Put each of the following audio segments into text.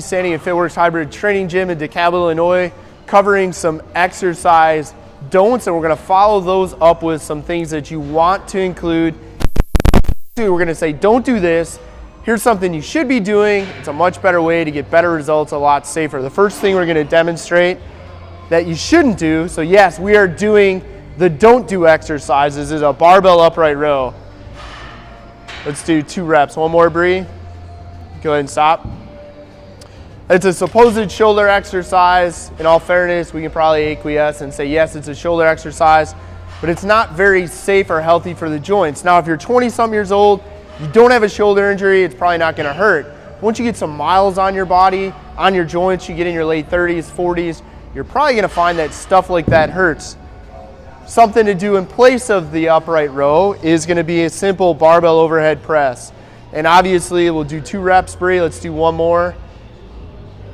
Standing at FitWorkz Hybrid Training Gym in DeKalb, Illinois, covering some exercise don'ts, and we're going to follow those up with some things that you want to include. We're going to say, don't do this. Here's something you should be doing. It's a much better way to get better results, a lot safer. The first thing we're going to demonstrate that you shouldn't do, so yes, we are doing the don't do exercises, is a barbell upright row. Let's do 2 reps. One more, Bree. Go ahead and stop. It's a supposed shoulder exercise. In all fairness, we can probably acquiesce and say, yes, it's a shoulder exercise, but it's not very safe or healthy for the joints. Now, if you're 20-some years old, you don't have a shoulder injury, it's probably not gonna hurt. Once you get some miles on your body, on your joints, you get in your late 30s, 40s, you're probably gonna find that stuff like that hurts. Something to do in place of the upright row is gonna be a simple barbell overhead press. And obviously, we'll do 2 reps, Bree. Let's do 1 more.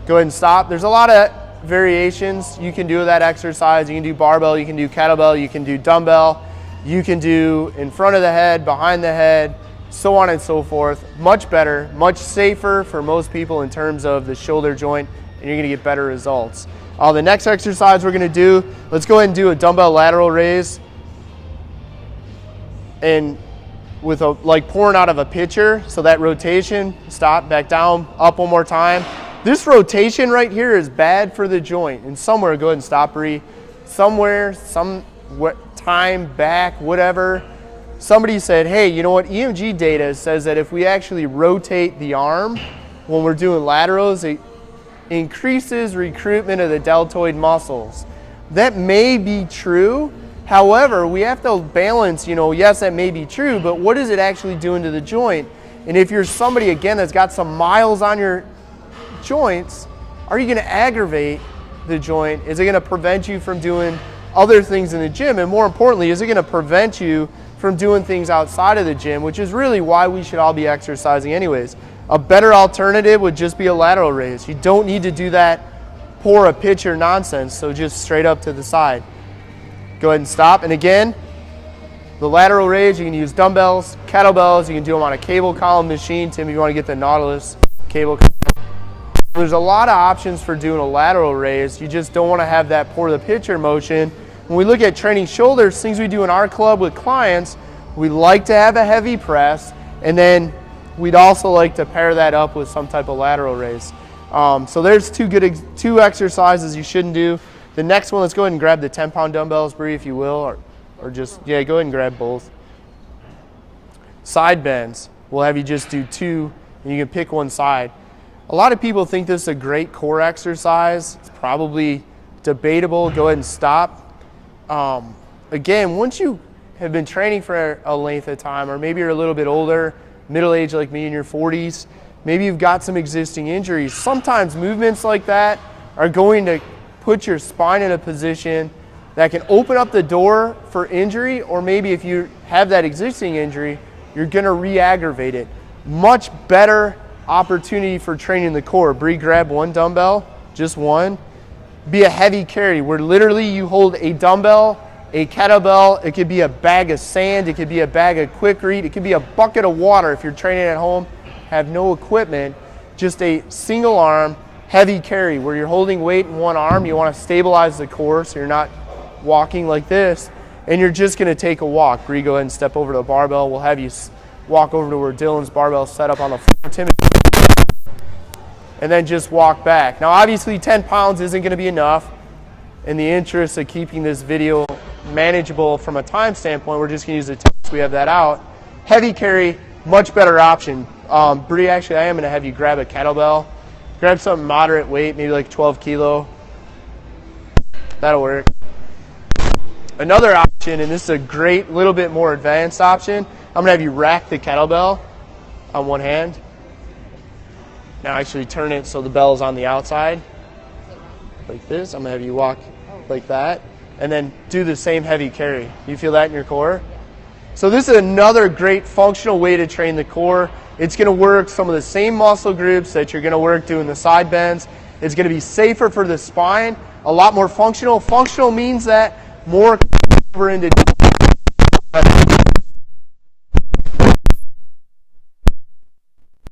Go ahead and stop. There's a lot of variations you can do with that exercise. You can do barbell, you can do kettlebell, you can do dumbbell, you can do in front of the head, behind the head, so on and so forth. Much better, much safer for most people in terms of the shoulder joint, and you're gonna get better results. The next exercise we're gonna do, let's go ahead and do a dumbbell lateral raise. And with like pouring out of a pitcher, so that rotation, stop, back down, up 1 more time. This rotation right here is bad for the joint. And somewhere, go ahead and stop, Bree. Somewhere, some time back, whatever, somebody said, hey, you know what, EMG data says that if we actually rotate the arm when we're doing laterals, it increases recruitment of the deltoid muscles. That may be true. However, we have to balance, you know, yes, that may be true, but what is it actually doing to the joint? And if you're somebody, again, that's got some miles on your joints, are you going to aggravate the joint? Is it going to prevent you from doing other things in the gym? And more importantly, is it going to prevent you from doing things outside of the gym, which is really why we should all be exercising anyways. A better alternative would just be a lateral raise. You don't need to do that pour a pitcher nonsense, so just straight up to the side. Go ahead and stop. And again, the lateral raise, you can use dumbbells, kettlebells, you can do them on a cable column machine. Tim, if you want to get the Nautilus cable column. There's a lot of options for doing a lateral raise. You just don't want to have that pour the pitcher motion. When we look at training shoulders, things we do in our club with clients, we like to have a heavy press, and then we'd also like to pair that up with some type of lateral raise. So there's 2 exercises you shouldn't do. The next one, let's go ahead and grab the 10-pound dumbbells, Bree, if you will, or just, yeah, go ahead and grab both. Side bends, we'll have you just do 2, and you can pick one side. A lot of people think this is a great core exercise. It's probably debatable. Go ahead and stop. Again, once you have been training for a length of time, or maybe you're a little bit older, middle-aged like me in your 40s, maybe you've got some existing injuries. Sometimes movements like that are going to put your spine in a position that can open up the door for injury, or maybe if you have that existing injury, you're gonna re-aggravate it. Much better opportunity for training the core. Bree, grab 1 dumbbell, just 1. Be a heavy carry, where literally you hold a dumbbell, a kettlebell, it could be a bag of sand, it could be a bag of Quikrete, it could be a bucket of water if you're training at home, have no equipment, just a single arm, heavy carry, where you're holding weight in 1 arm, you want to stabilize the core so you're not walking like this, and you're just going to take a walk. Bree, go ahead and step over to the barbell. We'll have you walk over to where Dylan's barbell is set up on the floor. Tim, and then just walk back. Now obviously 10 pounds isn't going to be enough. In the interest of keeping this video manageable from a time standpoint, we're just going to use the tips. We have that out. Heavy carry, much better option. Bree, actually I am going to have you grab a kettlebell. Grab something moderate weight, maybe like 12 kilo. That'll work. Another option, and this is a great little bit more advanced option, I'm going to have you rack the kettlebell on 1 hand. Now actually turn it so the bell's on the outside, like this. I'm going to have you walk like that, and then do the same heavy carry. You feel that in your core? So this is another great functional way to train the core. It's going to work some of the same muscle groups that you're going to work doing the side bends. It's going to be safer for the spine, a lot more functional. Functional means that more over into